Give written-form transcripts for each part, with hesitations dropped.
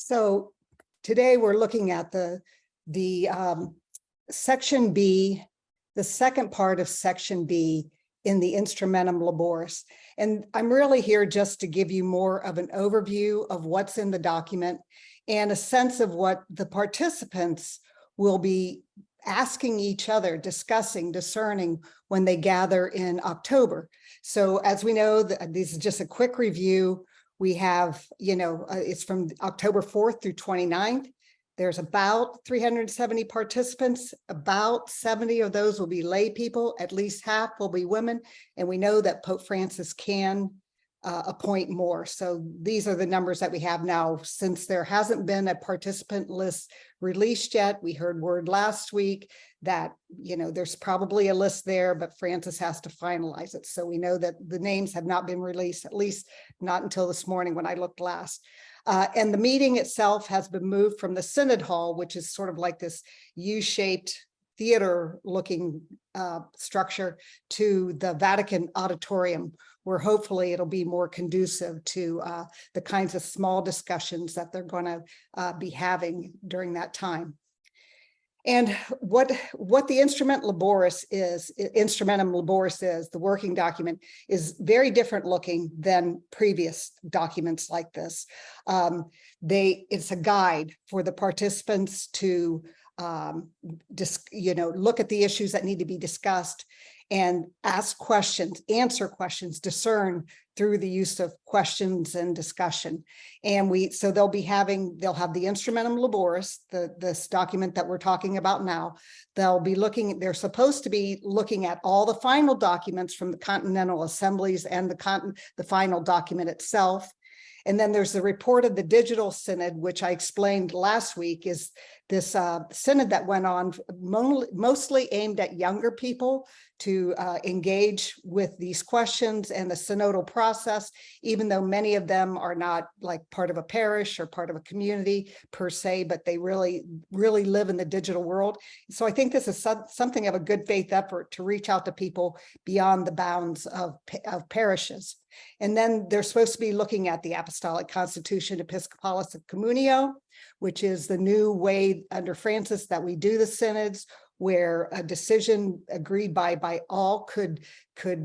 So today we're looking at the section B, the second part of section B in the Instrumentum Laboris. And I'm really here just to give you more of an overview of what's in the document and a sense of what the participants will be asking each other, discussing, discerning when they gather in October. So as we know, this is just a quick review. We have, it's from October 4th through 29th. There's about 370 participants. About 70 of those will be lay people. At least half will be women. And we know that Pope Francis can appoint more. So these are the numbers that we have now. Since there hasn't been a participant list released yet, we heard word last week that, there's probably a list there, but Francis has to finalize it. So we know that the names have not been released, at least not until this morning when I looked last. And the meeting itself has been moved from the Synod Hall, which is sort of like this U-shaped theater-looking structure, to the Vatican Auditorium, where hopefully it'll be more conducive to the kinds of small discussions that they're going to be having during that time. And what the Instrumentum Laboris is, the working document, is very different looking than previous documents like this. It's a guide for the participants to look at the issues that need to be discussed and ask questions, answer questions, discern through the use of questions and discussion. And they'll have the Instrumentum Laboris, this document that we're talking about now. They're supposed to be looking at all the final documents from the Continental Assemblies and the final document itself. And then there's the report of the Digital Synod, which I explained last week, is this synod that went on mostly aimed at younger people to engage with these questions and the synodal process, even though many of them are not like part of a parish or part of a community per se, but they really live in the digital world. So I think this is something of a good faith effort to reach out to people beyond the bounds of parishes. And then they're supposed to be looking at the Apostolic Constitution Episcopalis of Communio, which is the new way under Francis that we do the synods, where a decision agreed by all could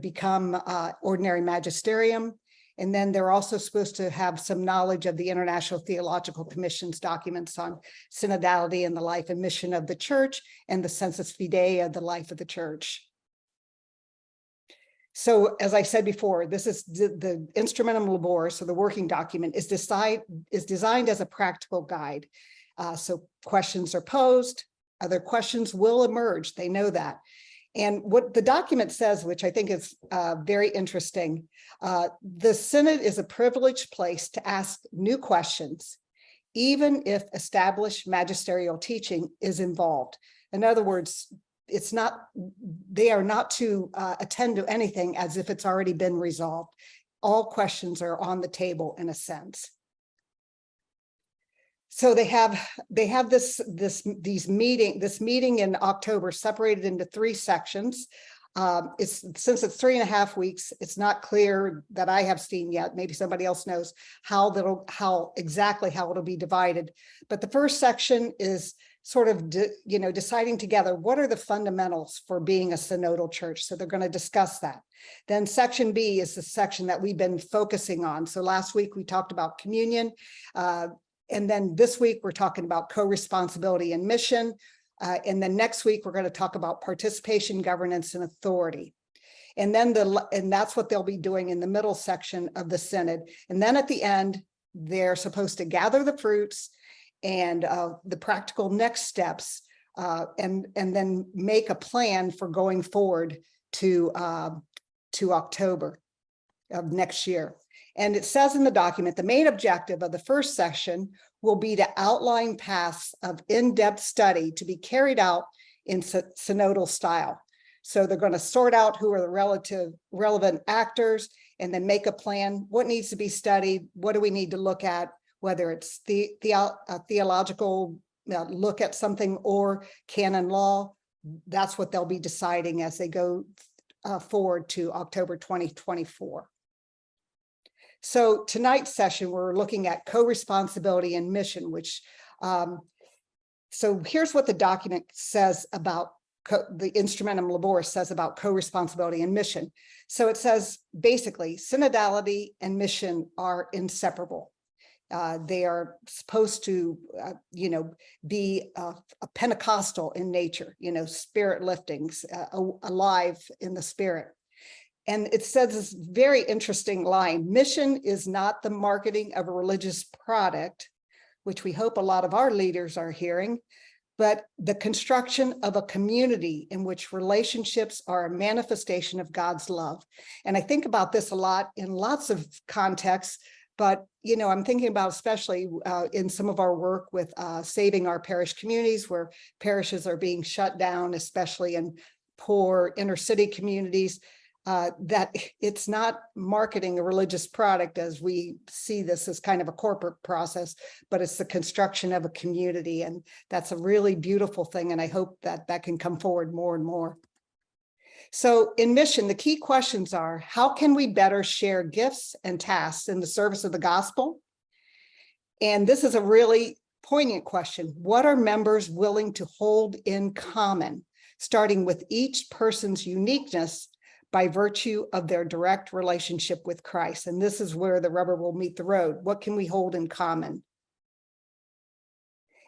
become ordinary magisterium. And then they're also supposed to have some knowledge of the International Theological Commission's documents on synodality and the life and mission of the church, and the sensus fidei of the life of the church. So as I said before, this is the Instrumentum Laboris, so the working document, is designed as a practical guide. So questions are posed, other questions will emerge, they know that. And what the document says, which I think is very interesting, the Synod is a privileged place to ask new questions, even if established magisterial teaching is involved. In other words, they are not to attend to anything as if it's already been resolved. All questions are on the table in a sense. So they have this meeting in October separated into 3 sections. Since it's 3.5 weeks, it's not clear that I have seen yet. Maybe somebody else knows how exactly it'll be divided. But the first section is sort of, deciding together what are the fundamentals for being a synodal church. So they're going to discuss that. Then section B is the section that we've been focusing on. So last week we talked about communion. And then this week we're talking about co-responsibility and mission. And then next week we're going to talk about participation, governance, and authority. And that's what they'll be doing in the middle section of the synod. And then at the end, they're supposed to gather the fruits and the practical next steps, and then make a plan for going forward to October of next year. And it says in the document, the main objective of the first section will be to outline paths of in-depth study to be carried out in synodal style. So they're going to sort out who are the relevant actors, and then make a plan. What needs to be studied? What do we need to look at? Whether it's theological look at something or canon law, that's what they'll be deciding as they go forward to October 2024. So tonight's session, we're looking at co-responsibility and mission, which, so here's what the document says about the Instrumentum Laboris says about co-responsibility and mission. So it says, basically, synodality and mission are inseparable. They are supposed to, be a Pentecostal in nature, spirit liftings, alive in the spirit. And it says this very interesting line: mission is not the marketing of a religious product, which we hope a lot of our leaders are hearing, but the construction of a community in which relationships are a manifestation of God's love. And I think about this a lot in lots of contexts, but, I'm thinking about especially in some of our work with saving our parish communities, where parishes are being shut down, especially in poor inner city communities, that it's not marketing a religious product as we see this as kind of a corporate process, but it's the construction of a community. And that's a really beautiful thing. And I hope that that can come forward more and more. So in mission, the key questions are: how can we better share gifts and tasks in the service of the gospel? And this is a really poignant question. What are members willing to hold in common, starting with each person's uniqueness by virtue of their direct relationship with Christ? And this is where the rubber will meet the road. What can we hold in common?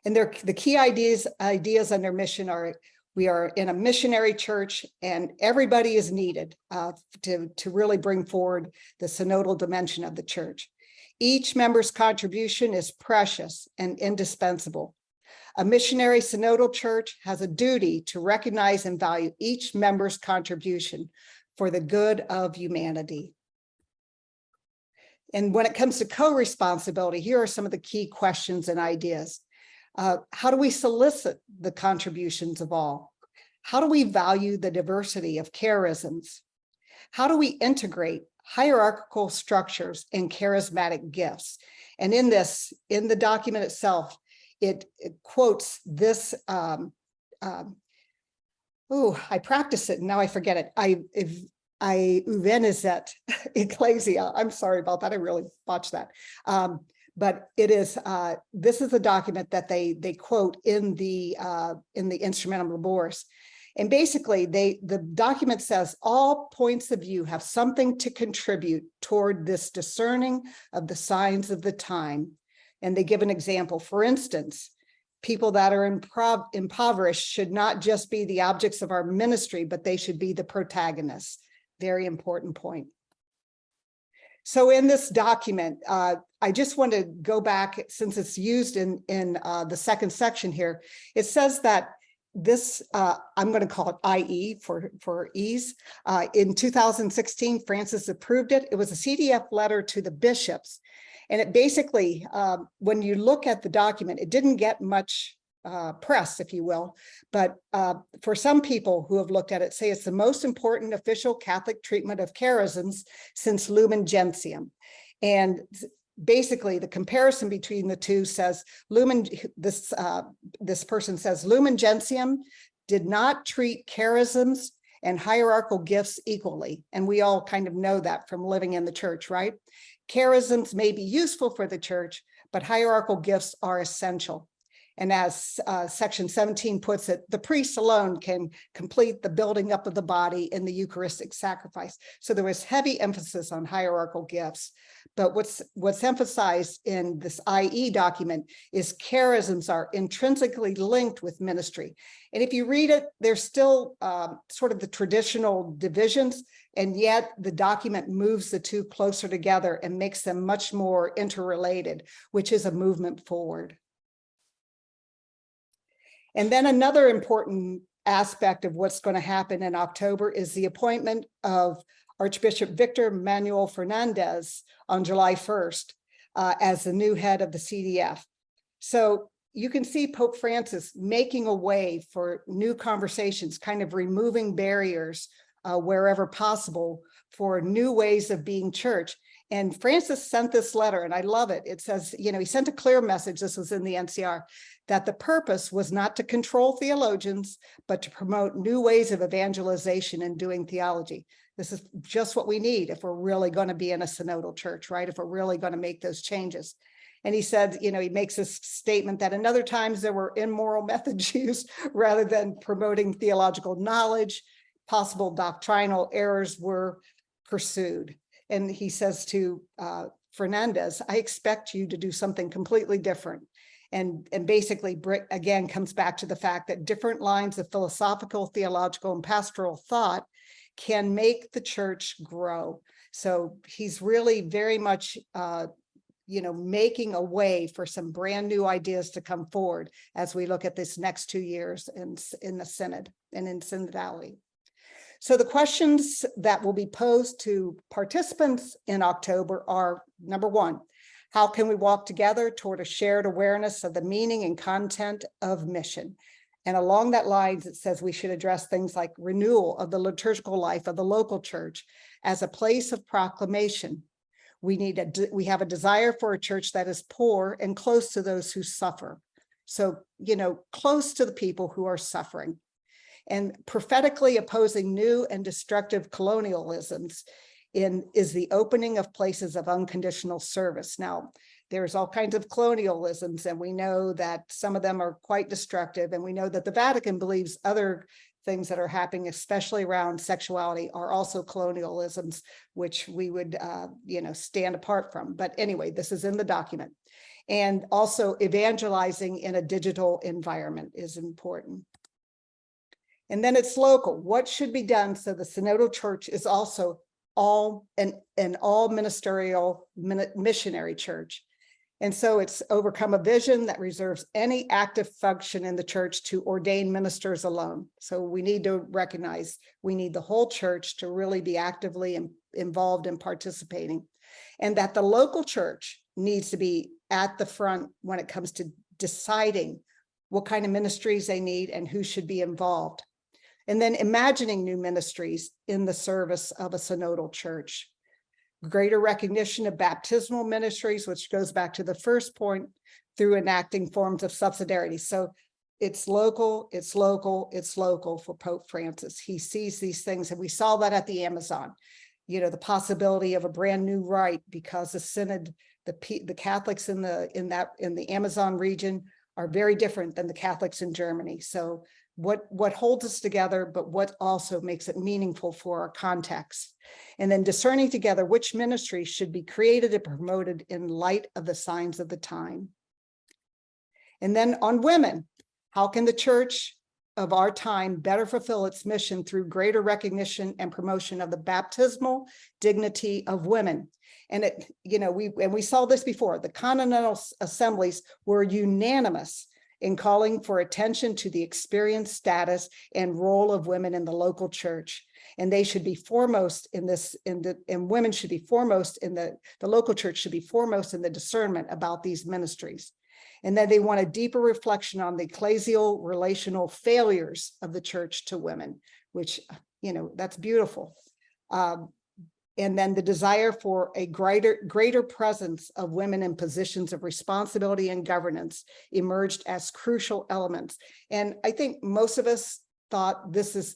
And the key ideas under mission are: we are in a missionary church, and everybody is needed to really bring forward the synodal dimension of the church. Each member's contribution is precious and indispensable. A missionary synodal church has a duty to recognize and value each member's contribution for the good of humanity. And when it comes to co-responsibility, here are some of the key questions and ideas. How do we solicit the contributions of all? How do we value the diversity of charisms? How do we integrate hierarchical structures and charismatic gifts? And in the document itself, it quotes this, I practice it and now I forget it. I uvenizet ecclesia. I'm sorry about that. I really botched that. But it is, this is a document that they quote in the Instrumentum Laboris. And basically, the document says all points of view have something to contribute toward this discerning of the signs of the time. And they give an example. For instance, people that are impoverished should not just be the objects of our ministry, but they should be the protagonists. Very important point. So in this document, I just want to go back, since it's used in the second section here. It says that this, I'm going to call it IE for ease. In 2016, Francis approved it. It was a CDF letter to the bishops. And it basically, when you look at the document, it didn't get much press, if you will, but for some people who have looked at it, say it's the most important official Catholic treatment of charisms since Lumen Gentium. And basically, the comparison between the two says this person says Lumen Gentium did not treat charisms and hierarchical gifts equally. And we all kind of know that from living in the church, right? Charisms may be useful for the church, but hierarchical gifts are essential. And as section 17 puts it, the priest alone can complete the building up of the body in the Eucharistic sacrifice. So there was heavy emphasis on hierarchical gifts. But what's emphasized in this IE document is charisms are intrinsically linked with ministry. And if you read it, there's still sort of the traditional divisions, and yet the document moves the two closer together and makes them much more interrelated, which is a movement forward. And then another important aspect of what's going to happen in October is the appointment of Archbishop Victor Manuel Fernandez on July 1st as the new head of the CDF. So you can see Pope Francis making a way for new conversations, kind of removing barriers wherever possible for new ways of being church. And Francis sent this letter, and I love it. It says, he sent a clear message, this was in the NCR, that the purpose was not to control theologians, but to promote new ways of evangelization and doing theology. This is just what we need if we're really going to be in a synodal church, right? If we're really going to make those changes. And he said, he makes this statement that in other times there were immoral methods used rather than promoting theological knowledge. Possible doctrinal errors were pursued. And he says to Fernandez, I expect you to do something completely different. And basically, again, comes back to the fact that different lines of philosophical, theological, and pastoral thought can make the church grow. So he's really very much, making a way for some brand new ideas to come forward as we look at this next 2 years in the synod and in synodality. So the questions that will be posed to participants in October are, number one, how can we walk together toward a shared awareness of the meaning and content of mission? And along that lines, it says we should address things like renewal of the liturgical life of the local church as a place of proclamation. We have a desire for a church that is poor and close to those who suffer. So, close to the people who are suffering. And prophetically opposing new and destructive colonialisms is the opening of places of unconditional service. Now, there's all kinds of colonialisms, and we know that some of them are quite destructive, and we know that the Vatican believes other things that are happening, especially around sexuality, are also colonialisms, which we would, stand apart from. But anyway, this is in the document. And also evangelizing in a digital environment is important. And then it's local. What should be done so the synodal church is also an all ministerial missionary church? And so it's overcome a vision that reserves any active function in the church to ordain ministers alone. So we need to recognize we need the whole church to really be actively involved in participating, and that the local church needs to be at the front when it comes to deciding what kind of ministries they need and who should be involved. And then imagining new ministries in the service of a synodal church. Greater recognition of baptismal ministries, which goes back to the first point, through enacting forms of subsidiarity. So it's local, it's local, it's local for Pope Francis. He sees these things, and we saw that at the Amazon. The possibility of a brand new rite, because the synod, the Catholics in the Amazon region are very different than the Catholics in Germany. So what holds us together, but what also makes it meaningful for our context. And then discerning together which ministry should be created and promoted in light of the signs of the time. And then on women, how can the church of our time better fulfill its mission through greater recognition and promotion of the baptismal dignity of women? And we saw this before. The continental assemblies were unanimous in calling for attention to the experience, status, and role of women in the local church. And they should be foremost in this, and women should be foremost in the local church should be foremost in the discernment about these ministries. And then they want a deeper reflection on the ecclesial relational failures of the church to women, which, that's beautiful. And then the desire for a greater presence of women in positions of responsibility and governance emerged as crucial elements. And I think most of us thought this is,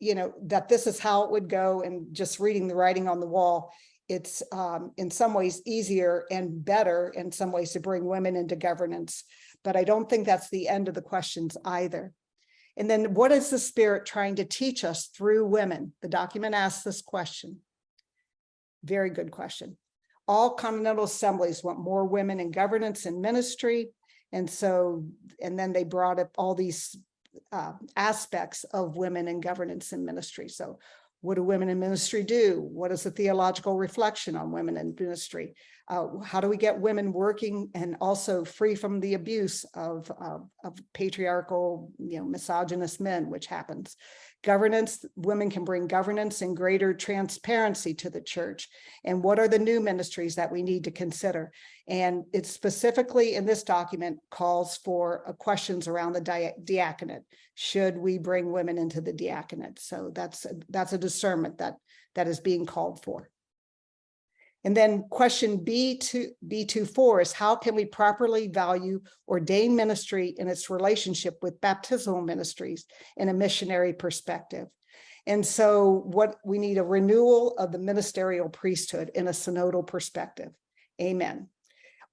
that this is how it would go. And just reading the writing on the wall, it's in some ways easier and better in some ways to bring women into governance. But I don't think that's the end of the questions either. And then what is the Spirit trying to teach us through women? The document asks this question. Very good question. All continental assemblies want more women in governance and ministry. And then they brought up all these aspects of women in governance and ministry. So what do women in ministry do? What is the theological reflection on women in ministry? How do we get women working and also free from the abuse of patriarchal, misogynist men, which happens? Governance, women can bring governance and greater transparency to the church. And what are the new ministries that we need to consider? And it specifically in this document calls for questions around the diaconate. Should we bring women into the diaconate? So that's a discernment that is being called for. And then question B24 is, how can we properly value ordained ministry in its relationship with baptismal ministries in a missionary perspective? And so what we need a renewal of the ministerial priesthood in a synodal perspective. Amen.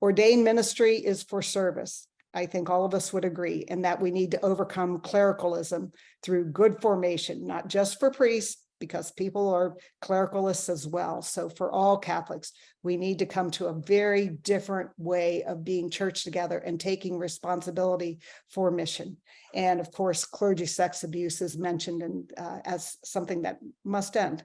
Ordained ministry is for service. I think all of us would agree, and that we need to overcome clericalism through good formation, not just for priests, because people are clericalists as well. So for all Catholics, we need to come to a very different way of being church together and taking responsibility for mission. And of course, clergy sex abuse is mentioned as something that must end.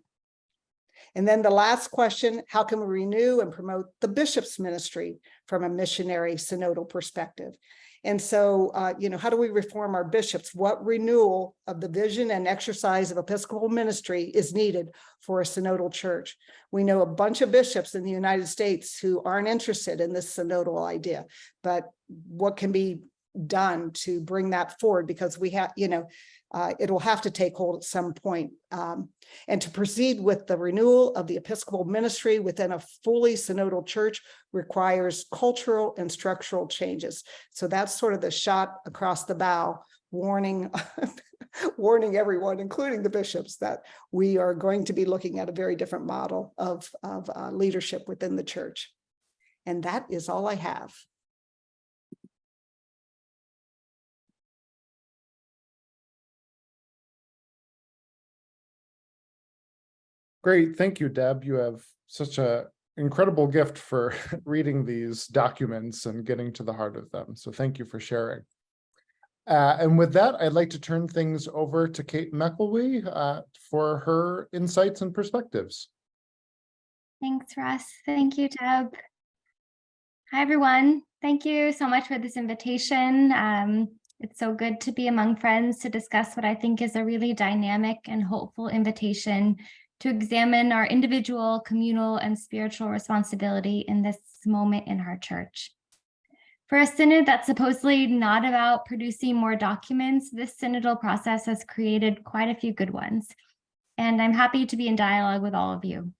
And then the last question, how can we renew and promote the bishop's ministry from a missionary synodal perspective? And so, how do we reform our bishops? What renewal of the vision and exercise of episcopal ministry is needed for a synodal church? We know a bunch of bishops in the United States who aren't interested in this synodal idea, but what can be done to bring that forward? Because we have, it will have to take hold at some point. And to proceed with the renewal of the episcopal ministry within a fully synodal church requires cultural and structural changes. So that's sort of the shot across the bow, warning everyone, including the bishops, that we are going to be looking at a very different model of leadership within the church. And that is all I have. Great. Thank you, Deb. You have such an incredible gift for reading these documents and getting to the heart of them. So thank you for sharing. And with that, I'd like to turn things over to Kate McElwee for her insights and perspectives. Thanks, Russ. Thank you, Deb. Hi, everyone. Thank you so much for this invitation. It's so good to be among friends to discuss what I think is a really dynamic and hopeful invitation to examine our individual, communal, and spiritual responsibility in this moment in our church. For a synod that's supposedly not about producing more documents, this synodal process has created quite a few good ones. And I'm happy to be in dialogue with all of you.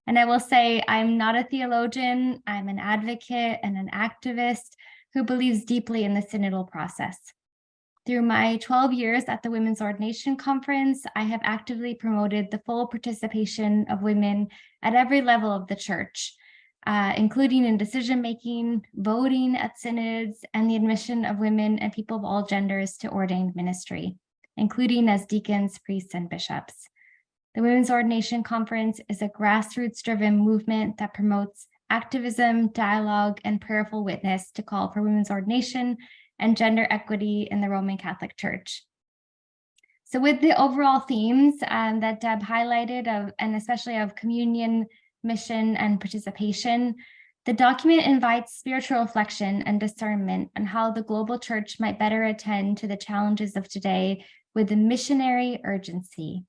And I will say, I'm not a theologian, I'm an advocate and an activist who believes deeply in the synodal process. Through my 12 years at the Women's Ordination Conference, I have actively promoted the full participation of women at every level of the church, including in decision-making, voting at synods, and the admission of women and people of all genders to ordained ministry, including as deacons, priests, and bishops. The Women's Ordination Conference is a grassroots-driven movement that promotes activism, dialogue, and prayerful witness to call for women's ordination and gender equity in the Roman Catholic Church. So with the overall themes that Deb highlighted and especially of communion, mission, and participation, the document invites spiritual reflection and discernment on how the global church might better attend to the challenges of today with a missionary urgency.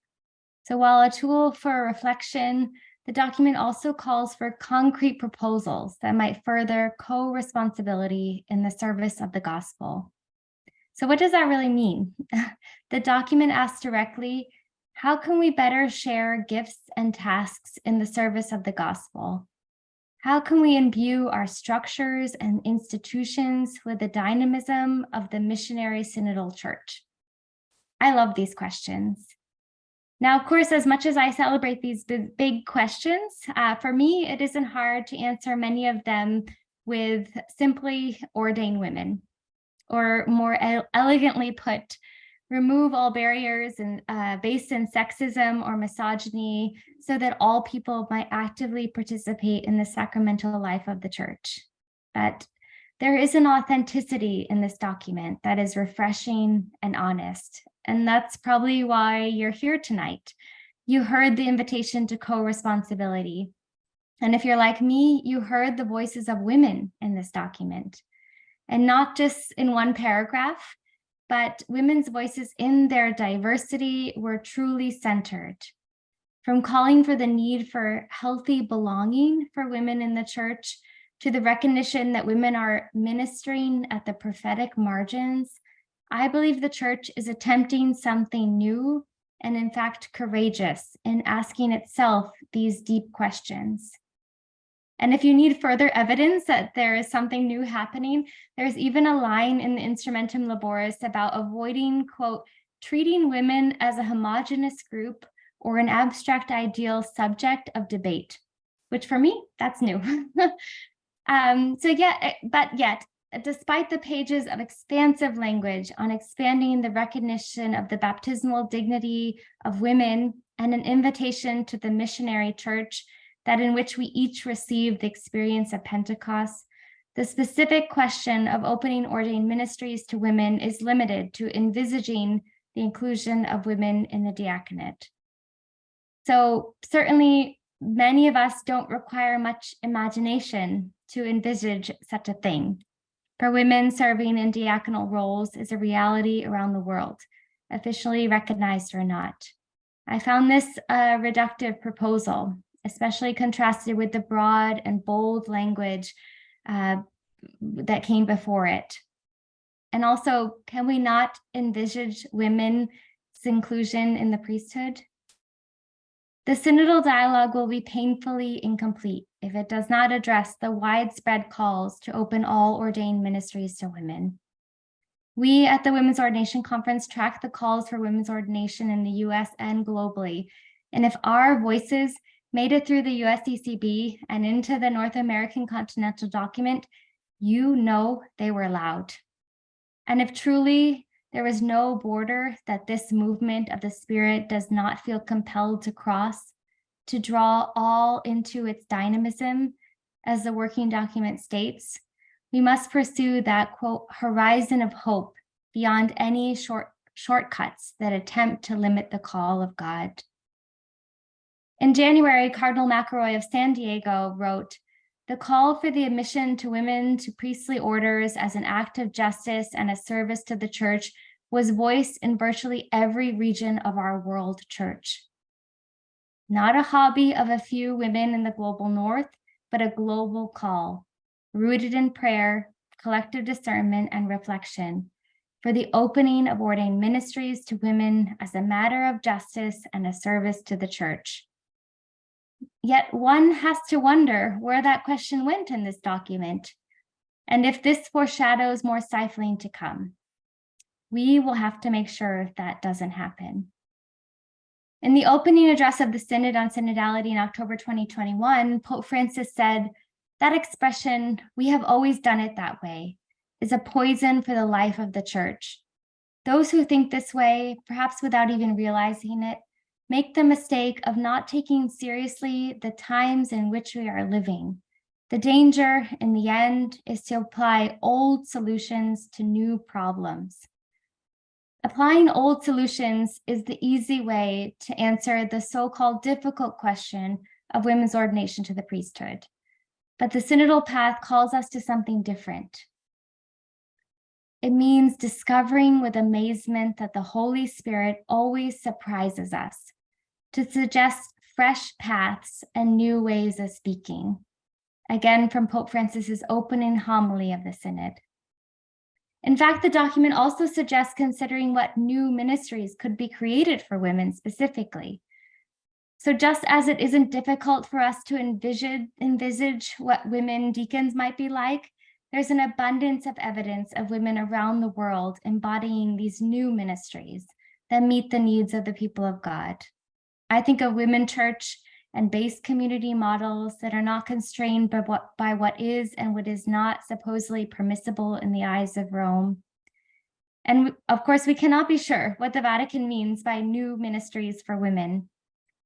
So while a tool for reflection, the document also calls for concrete proposals that might further co-responsibility in the service of the gospel. So what does that really mean? The document asks directly, how can we better share gifts and tasks in the service of the gospel? How can we imbue our structures and institutions with the dynamism of the missionary synodal church? I love these questions. Now, of course, as much as I celebrate these big questions, for me, it isn't hard to answer many of them with simply ordain women, or more elegantly put, remove all barriers based in sexism or misogyny so that all people might actively participate in the sacramental life of the church. But there is an authenticity in this document that is refreshing and honest. And that's probably why you're here tonight. You heard the invitation to co-responsibility. And if you're like me, you heard the voices of women in this document. And not just in one paragraph, but women's voices in their diversity were truly centered. From calling for the need for healthy belonging for women in the church, to the recognition that women are ministering at the prophetic margins, I believe the church is attempting something new and, in fact, courageous in asking itself these deep questions. And if you need further evidence that there is something new happening, there's even a line in the Instrumentum Laboris about avoiding, quote, treating women as a homogeneous group or an abstract ideal subject of debate, which for me, that's new. But yet, despite the pages of expansive language on expanding the recognition of the baptismal dignity of women and an invitation to the missionary church that in which we each receive the experience of Pentecost, the specific question of opening ordained ministries to women is limited to envisaging the inclusion of women in the diaconate. So certainly many of us don't require much imagination to envisage such a thing. For women serving in diaconal roles is a reality around the world, officially recognized or not. I found this a reductive proposal, especially contrasted with the broad and bold language that came before it. And also, can we not envisage women's inclusion in the priesthood? The synodal dialogue will be painfully incomplete if it does not address the widespread calls to open all ordained ministries to women. We at the Women's Ordination Conference track the calls for women's ordination in the US and globally. And if our voices made it through the USCCB and into the North American Continental Document, you know they were loud. And if truly there is no border that this movement of the Spirit does not feel compelled to cross, to draw all into its dynamism, as the working document states, we must pursue that, quote, horizon of hope beyond any shortcuts that attempt to limit the call of God. In January, Cardinal McElwee of San Diego wrote, "The call for the admission to women to priestly orders as an act of justice and a service to the church was voiced in virtually every region of our world church. Not a hobby of a few women in the global north, but a global call, rooted in prayer, collective discernment, and reflection, for the opening of ordained ministries to women as a matter of justice and a service to the church." Yet one has to wonder where that question went in this document, and if this foreshadows more stifling to come. We will have to make sure that doesn't happen. In the opening address of the Synod on Synodality in October 2021, Pope Francis said, "That expression, 'we have always done it that way,' is a poison for the life of the church. Those who think this way, perhaps without even realizing it, make the mistake of not taking seriously the times in which we are living. The danger, in the end, is to apply old solutions to new problems. Applying old solutions is the easy way to answer the so-called difficult question of women's ordination to the priesthood. But the synodal path calls us to something different. It means discovering with amazement that the Holy Spirit always surprises us, to suggest fresh paths and new ways of speaking." Again, from Pope Francis's opening homily of the Synod. In fact, the document also suggests considering what new ministries could be created for women specifically. So just as it isn't difficult for us to envisage what women deacons might be like, there's an abundance of evidence of women around the world embodying these new ministries that meet the needs of the people of God. I think of women church and base community models that are not constrained by what is and what is not supposedly permissible in the eyes of Rome. And of course, we cannot be sure what the Vatican means by new ministries for women.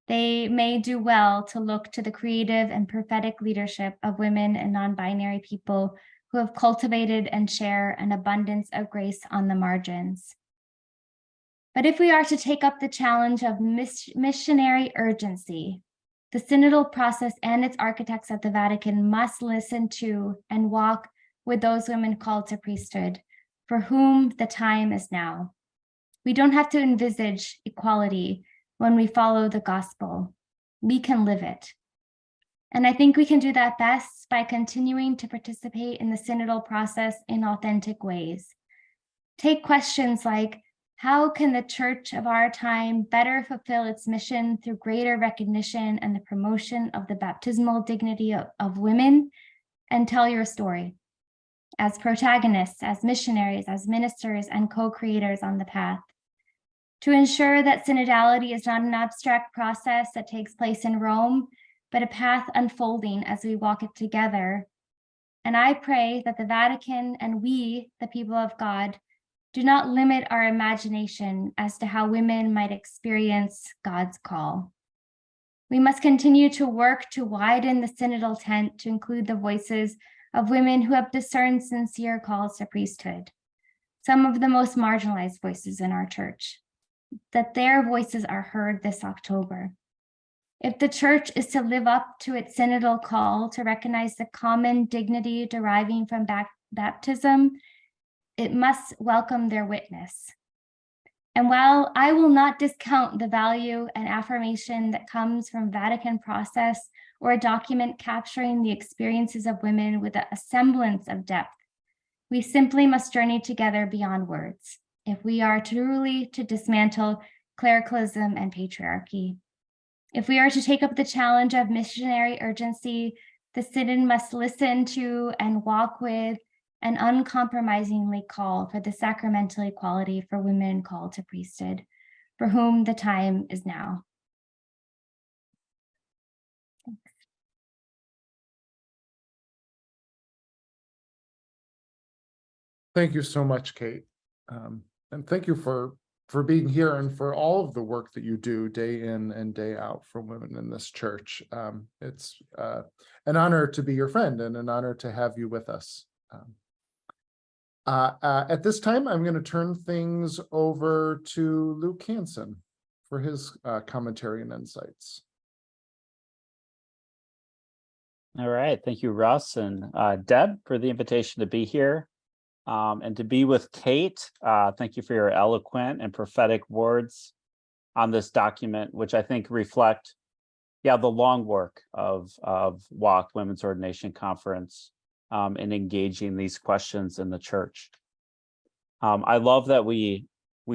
They may do well to look to the creative and prophetic leadership of women and non-binary people who have cultivated and share an abundance of grace on the margins. But if we are to take up the challenge of missionary urgency, the synodal process and its architects at the Vatican must listen to and walk with those women called to priesthood, for whom the time is now. We don't have to envisage equality when we follow the gospel. We can live it. And I think we can do that best by continuing to participate in the synodal process in authentic ways. Take questions like, how can the church of our time better fulfill its mission through greater recognition and the promotion of the baptismal dignity of women? And tell your story as protagonists, as missionaries, as ministers, and co-creators on the path. to ensure that synodality is not an abstract process that takes place in Rome, but a path unfolding as we walk it together. And I pray that the Vatican and we, the people of God, do not limit our imagination as to how women might experience God's call. We must continue to work to widen the synodal tent to include the voices of women who have discerned sincere calls to priesthood, some of the most marginalized voices in our church, that their voices are heard this October. If the church is to live up to its synodal call to recognize the common dignity deriving from baptism, it must welcome their witness. And while I will not discount the value and affirmation that comes from Vatican process or a document capturing the experiences of women with a semblance of depth, we simply must journey together beyond words if we are truly to dismantle clericalism and patriarchy. If we are to take up the challenge of missionary urgency, the Synod must listen to and walk with and uncompromisingly call for the sacramental equality for women called to priesthood, for whom the time is now. Thanks. Thank you so much, Kate. And thank you for being here and for all of the work that you do day in and day out for women in this church. It's an honor to be your friend and an honor to have you with us. At this time, I'm going to turn things over to Luke Hansen for his commentary and insights. All right. Thank you, Russ and Deb, for the invitation to be here and to be with Kate. Thank you for your eloquent and prophetic words on this document, which I think reflect, the long work of WOC, Women's Ordination Conference, in engaging these questions in the church. I love that we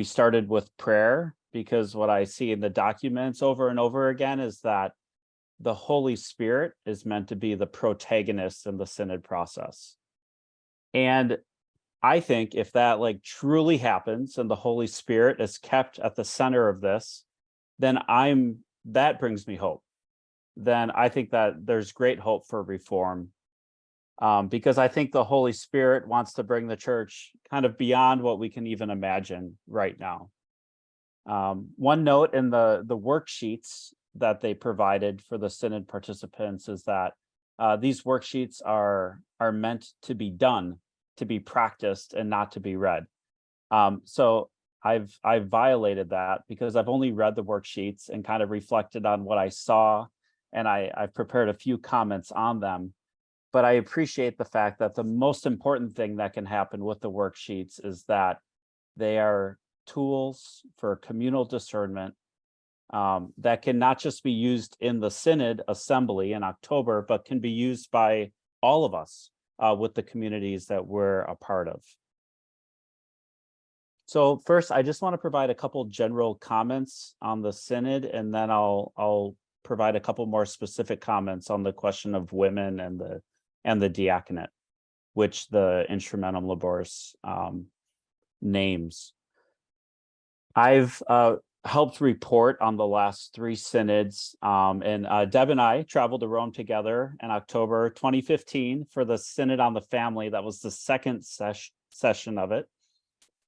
started with prayer, because what I see in the documents over and over again is that the Holy Spirit is meant to be the protagonist in the synod process. And I think if that truly happens and the Holy Spirit is kept at the center of this, then that brings me hope. Then I think that there's great hope for reform, because I think the Holy Spirit wants to bring the church kind of beyond what we can even imagine right now. One note in the worksheets that they provided for the synod participants is that these worksheets are meant to be done, to be practiced, and not to be read. So I've violated that, because I've only read the worksheets and kind of reflected on what I saw, and I've prepared a few comments on them. But I appreciate the fact that the most important thing that can happen with the worksheets is that they are tools for communal discernment that can not just be used in the synod assembly in October, but can be used by all of us with the communities that we're a part of. So first, I just want to provide a couple general comments on the synod, and then I'll provide a couple more specific comments on the question of women and the diaconate, which the Instrumentum Laboris names. I've helped report on the last 3 synods, and Deb and I traveled to Rome together in October 2015 for the Synod on the Family. That was the second session of it.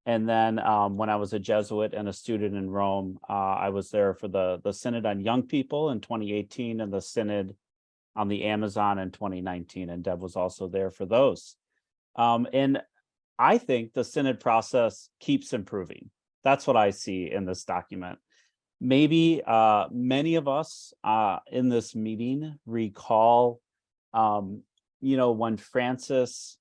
And then when I was a Jesuit and a student in Rome, I was there for the Synod on Young People in 2018 and the Synod on the Amazon in 2019. And Deb was also there for those. And I think the synod process keeps improving. That's what I see in this document. Maybe many of us in this meeting recall, when Francis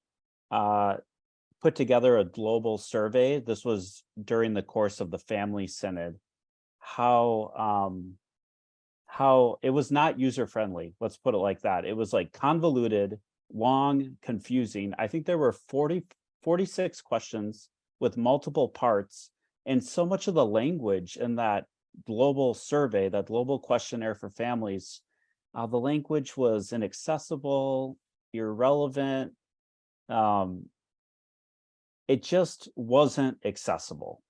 put together a global survey. This was during the course of the Family Synod. How it was not user-friendly. Let's put it like that. It was convoluted, long, confusing. I think there were 46 questions with multiple parts. And so much of the language in that global survey, that global questionnaire for families, the language was inaccessible, irrelevant. It just wasn't accessible.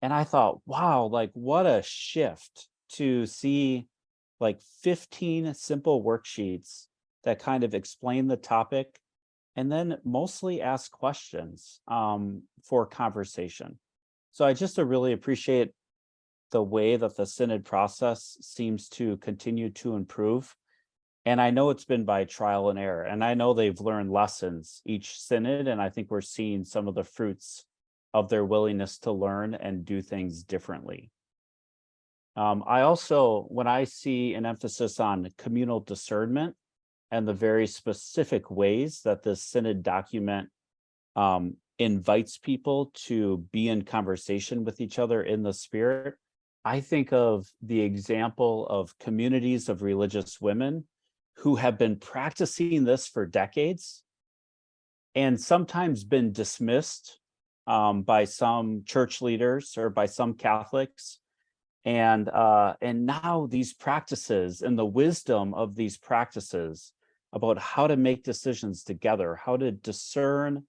And I thought, wow, like what a shift to see like 15 simple worksheets that kind of explain the topic and then mostly ask questions for conversation. So I just really appreciate the way that the synod process seems to continue to improve. And I know it's been by trial and error, and I know they've learned lessons each synod, and I think we're seeing some of the fruits of their willingness to learn and do things differently. I also, when I see an emphasis on communal discernment and the very specific ways that the synod document invites people to be in conversation with each other in the spirit, I think of the example of communities of religious women who have been practicing this for decades and sometimes been dismissed by some church leaders or by some Catholics. And now these practices and the wisdom of these practices about how to make decisions together, how to discern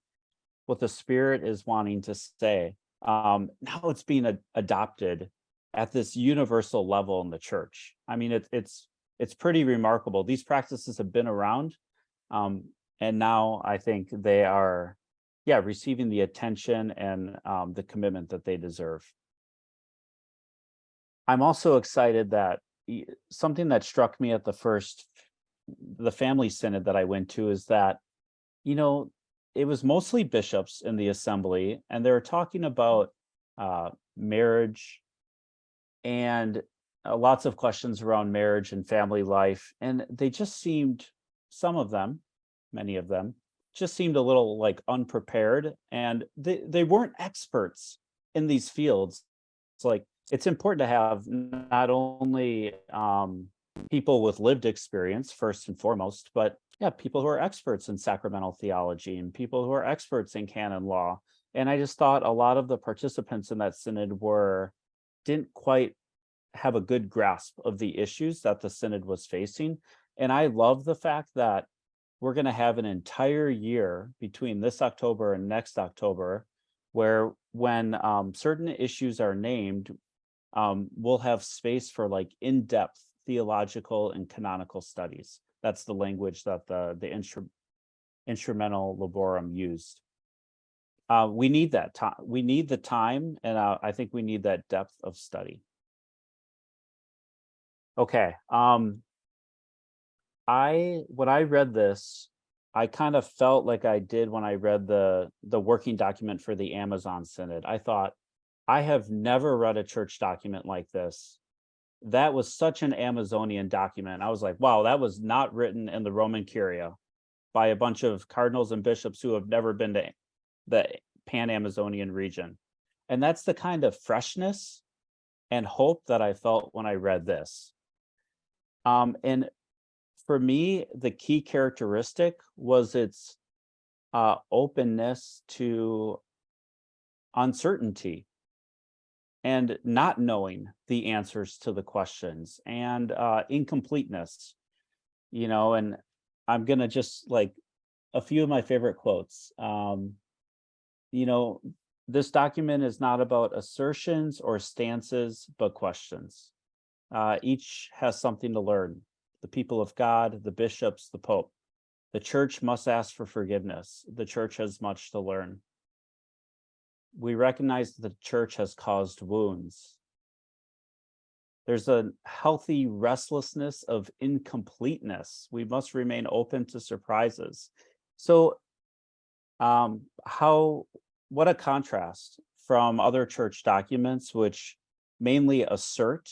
what the Spirit is wanting to say. Now it's being adopted at this universal level in the church. I mean, it's pretty remarkable. These practices have been around, and now I think they are, receiving the attention and the commitment that they deserve. I'm also excited that something that struck me at the family synod that I went to is that, it was mostly bishops in the assembly, and they were talking about marriage and lots of questions around marriage and family life. And they just seemed, many of them, just seemed a little like unprepared, and they weren't experts in these fields. It's like, it's important to have not only people with lived experience first and foremost, but people who are experts in sacramental theology and people who are experts in canon law. And I just thought a lot of the participants in that synod didn't quite have a good grasp of the issues that the synod was facing. And I love the fact that we're going to have an entire year between this October and next October where when certain issues are named, we'll have space for like in-depth theological and canonical studies. That's the language that the Instrumental Laborum used. We need that time. We need the time, and I think we need that depth of study. Okay. When I read this, I kind of felt like I did when I read the working document for the Amazon Synod. I thought, I have never read a church document like this. That was such an Amazonian document. I was like, wow, that was not written in the Roman Curia by a bunch of cardinals and bishops who have never been to the Pan-Amazonian region. And that's the kind of freshness and hope that I felt when I read this. And for me, the key characteristic was its openness to uncertainty and not knowing the answers to the questions and incompleteness, and I'm going to just like a few of my favorite quotes. This document is not about assertions or stances, but questions. Each has something to learn. The people of God, the bishops, the Pope. The church must ask for forgiveness. The church has much to learn. We recognize that the church has caused wounds. There's a healthy restlessness of incompleteness. We must remain open to surprises. So what a contrast from other church documents, which mainly assert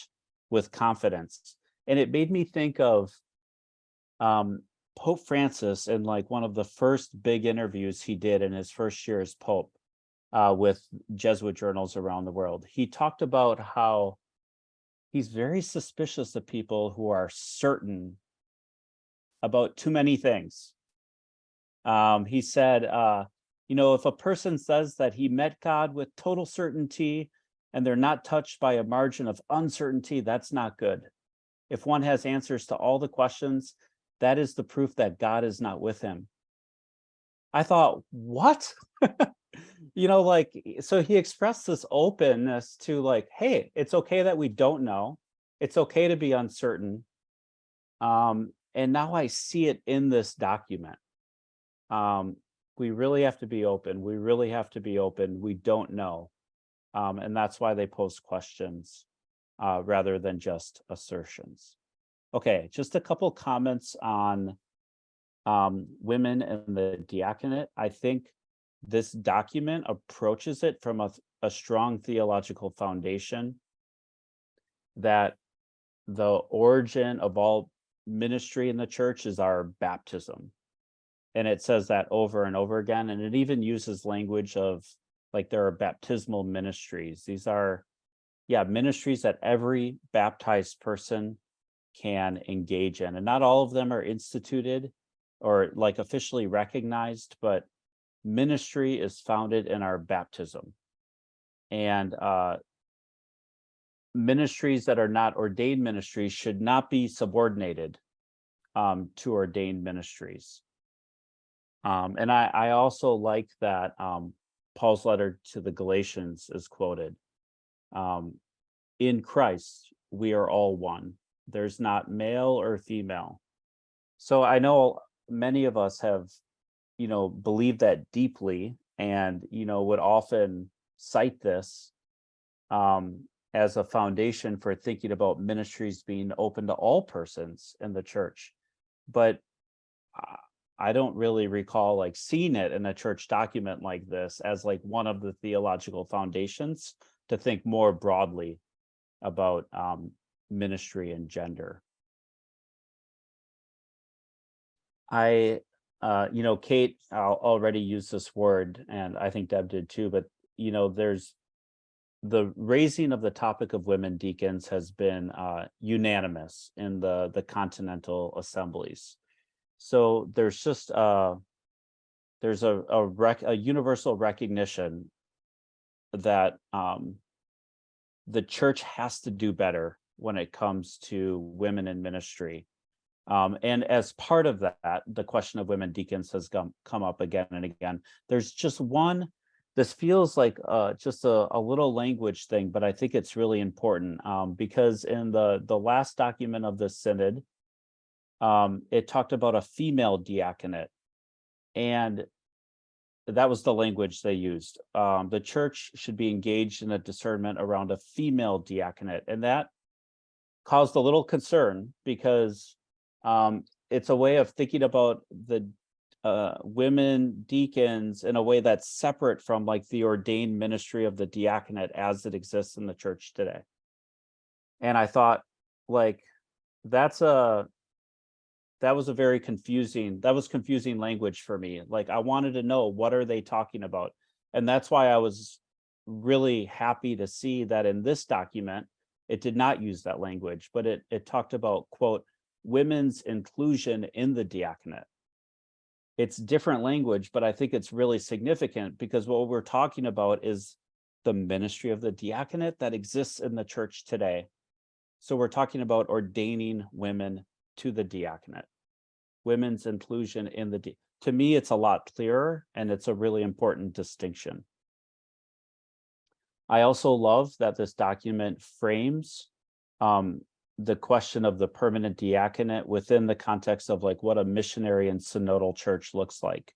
with confidence. And it made me think of Pope Francis in like one of the first big interviews he did in his first year as Pope with Jesuit journals around the world. He talked about how he's very suspicious of people who are certain about too many things. He said, if a person says that he met God with total certainty and they're not touched by a margin of uncertainty, that's not good. If one has answers to all the questions, that is the proof that God is not with him. I thought, what? So he expressed this openness to like, hey, it's okay that we don't know. It's okay to be uncertain. And now I see it in this document. We really have to be open. We really have to be open. We don't know. And that's why they pose questions rather than just assertions. Okay, just a couple comments on women and the diaconate. I think this document approaches it from a strong theological foundation that the origin of all ministry in the church is our baptism. And it says that over and over again. And it even uses language of like there are baptismal ministries. These are, ministries that every baptized person can engage in. And not all of them are instituted or like officially recognized, but ministry is founded in our baptism. And ministries that are not ordained ministries should not be subordinated to ordained ministries. And I also like that Paul's letter to the Galatians is quoted. In Christ, we are all one. There's not male or female. So I know many of us have, believed that deeply and, would often cite this as a foundation for thinking about ministries being open to all persons in the church. But I don't really recall like seeing it in a church document like this as like one of the theological foundations to think more broadly about ministry and gender. Kate already used this word, and I think Deb did too, but there's the raising of the topic of women deacons has been unanimous in the continental assemblies. So there's just there's a universal recognition that the church has to do better when it comes to women in ministry. And as part of that, the question of women deacons has come up again and again. There's just one, this feels like just a little language thing, but I think it's really important because in the last document of the synod, it talked about a female diaconate, and that was the language they used. The church should be engaged in a discernment around a female diaconate, and that caused a little concern because it's a way of thinking about the women deacons in a way that's separate from like the ordained ministry of the diaconate as it exists in the church today. And I thought like that was confusing language for me. Like I wanted to know, what are they talking about? And that's why I was really happy to see that in this document, it did not use that language, but it talked about, quote, women's inclusion in the diaconate. It's different language, but I think it's really significant because what we're talking about is the ministry of the diaconate that exists in the church today. So we're talking about ordaining women to the diaconate, women's inclusion in the to me, it's a lot clearer, and it's a really important distinction. I also love that this document frames the question of the permanent diaconate within the context of like what a missionary and synodal church looks like.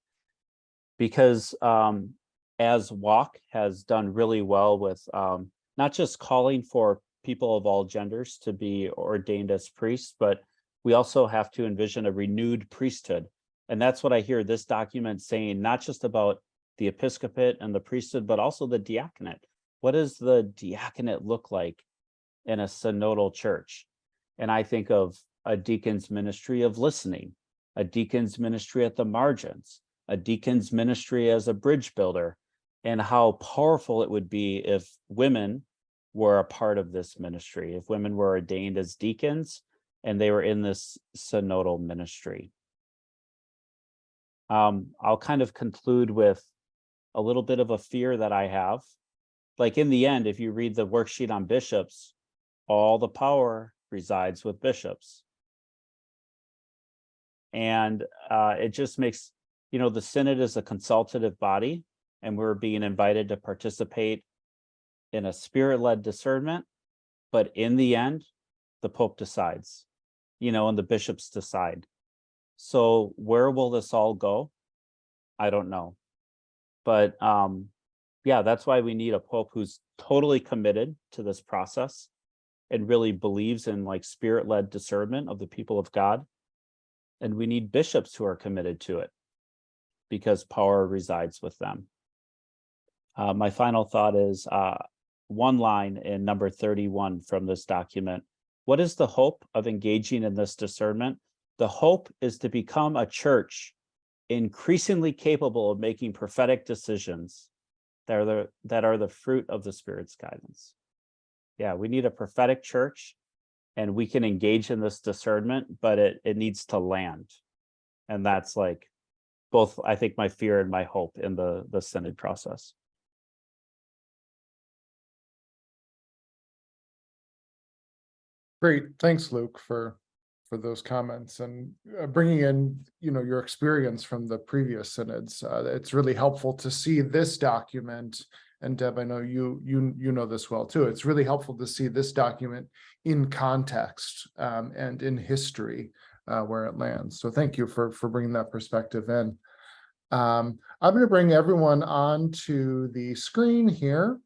Because as WAC has done really well with not just calling for people of all genders to be ordained as priests, but we also have to envision a renewed priesthood. And that's what I hear this document saying, not just about the episcopate and the priesthood, but also the diaconate. What does the diaconate look like in a synodal church? And I think of a deacon's ministry of listening, a deacon's ministry at the margins, a deacon's ministry as a bridge builder, and how powerful it would be if women were a part of this ministry, if women were ordained as deacons and they were in this synodal ministry. I'll kind of conclude with a little bit of a fear that I have. Like in the end, if you read the worksheet on bishops, all the power resides with bishops. And it just makes, the synod is a consultative body, and we're being invited to participate in a spirit-led discernment, but in the end, the Pope decides, and the bishops decide. So where will this all go? I don't know. But yeah, that's why we need a Pope who's totally committed to this process and really believes in like spirit-led discernment of the people of God. And we need bishops who are committed to it because power resides with them. My final thought is one line in number 31 from this document. What is the hope of engaging in this discernment? The hope is to become a church increasingly capable of making prophetic decisions that are the fruit of the Spirit's guidance. Yeah, we need a prophetic church, and we can engage in this discernment, but it needs to land. And that's like both, I think, my fear and my hope in the synod process. Great, thanks, Luke, for those comments and bringing in, your experience from the previous synods. It's really helpful to see this document. And Deb, I know you know this well too. It's really helpful to see this document in context and in history where it lands. So thank you for bringing that perspective in. I'm going to bring everyone on to the screen here.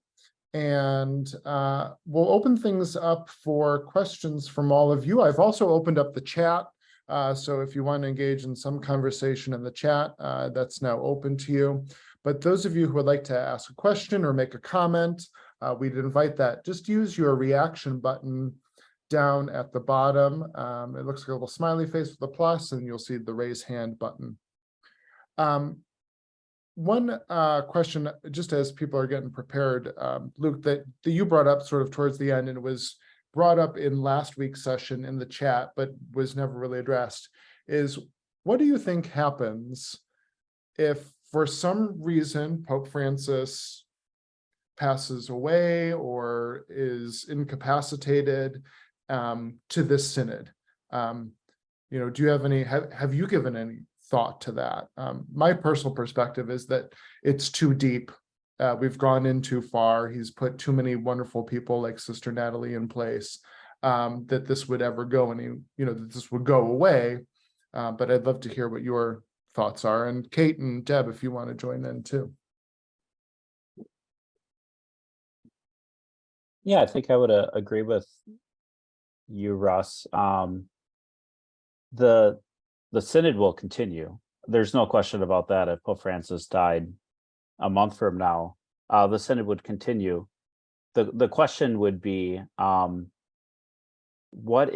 And we'll open things up for questions from all of you. I've also opened up the chat. So if you want to engage in some conversation in the chat, that's now open to you. But those of you who would like to ask a question or make a comment, we'd invite that. Just use your reaction button down at the bottom. It looks like a little smiley face with a plus, and you'll see the raise hand button. One question, just as people are getting prepared, Luke, that you brought up sort of towards the end, and it was brought up in last week's session in the chat, but was never really addressed, is what do you think happens if for some reason Pope Francis passes away or is incapacitated to this synod? Do you have any, have you given any thought to that? My personal perspective is that it's too deep. We've gone in too far. He's put too many wonderful people like Sister Natalie in place that this would ever go that this would go away. But I'd love to hear what your thoughts are. And Kate and Deb, if you want to join in too. Yeah, I think I would agree with you, Russ. The synod will continue. There's no question about that. If Pope Francis died a month from now, the synod would continue. The question would be, in what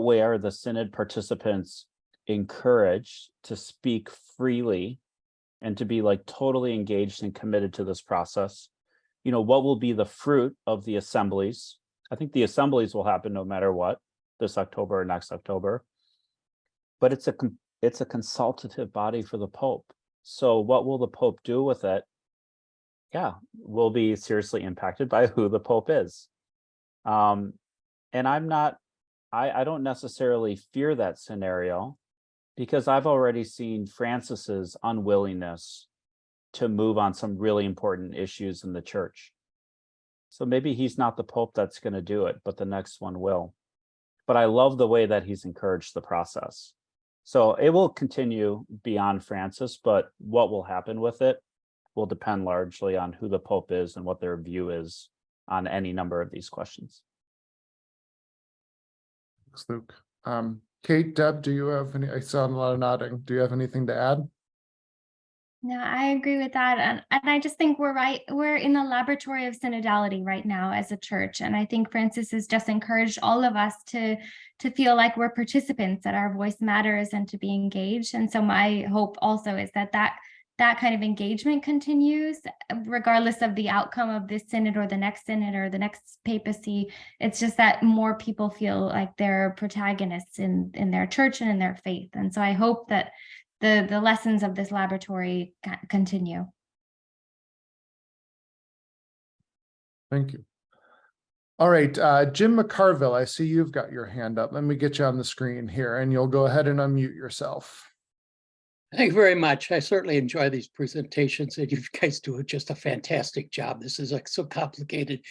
way are the synod participants encouraged to speak freely and to be like totally engaged and committed to this process? What will be the fruit of the assemblies? I think the assemblies will happen no matter what, this October or next October, but it's a consultative body for the Pope. So what will the Pope do with it? Yeah, will be seriously impacted by who the Pope is. And I don't necessarily fear that scenario, because I've already seen Francis's unwillingness to move on some really important issues in the church. So maybe he's not the Pope that's going to do it, but the next one will. But I love the way that he's encouraged the process. So it will continue beyond Francis, but what will happen with it will depend largely on who the Pope is and what their view is on any number of these questions. Thanks, Luke. Kate, Deb, do you have any? I saw a lot of nodding. Do you have anything to add? No, I agree with that. And I just think we're right. We're in a laboratory of synodality right now as a church. And I think Francis has just encouraged all of us to feel like we're participants, that our voice matters, and to be engaged. And so my hope also is that kind of engagement continues, regardless of the outcome of this synod or the next papacy. It's just that more people feel like they're protagonists in their church and in their faith. And so I hope that the lessons of this laboratory continue. Thank you. All right, Jim McCarville, I see you've got your hand up. Let me get you on the screen here, and you'll go ahead and unmute yourself. Thank you very much. I certainly enjoy these presentations, and you guys do just a fantastic job. This is like so complicated.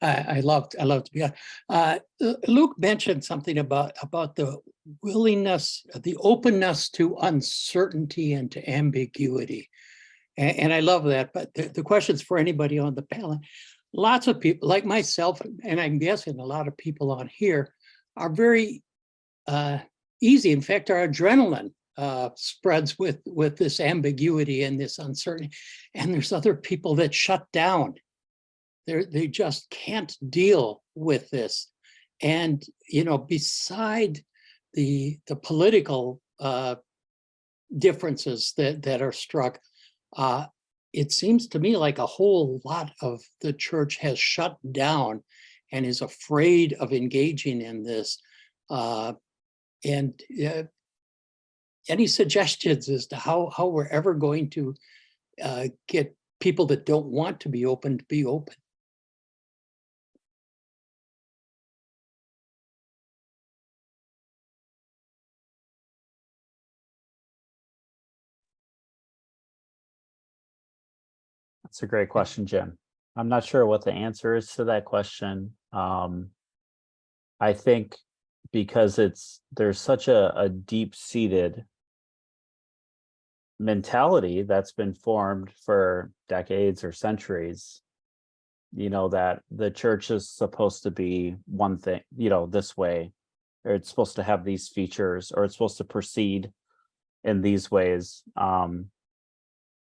I love to be on. Luke mentioned something about the willingness, the openness to uncertainty and to ambiguity. And I love that. But the question's for anybody on the panel. Lots of people like myself, and I'm guessing a lot of people on here, are very easy. In fact, our adrenaline spreads with this ambiguity and this uncertainty. And there's other people that shut down. They just can't deal with this. And, you know, beside the political differences that are struck, it seems to me like a whole lot of the church has shut down and is afraid of engaging in this. Any suggestions as to how we're ever going to get people that don't want to be open to be open? That's a great question, Jim. I'm not sure what the answer is to that question. I think because there's such a deep-seated mentality that's been formed for decades or centuries, you know, that the church is supposed to be one thing, you know, this way, or it's supposed to have these features, or it's supposed to proceed in these ways. And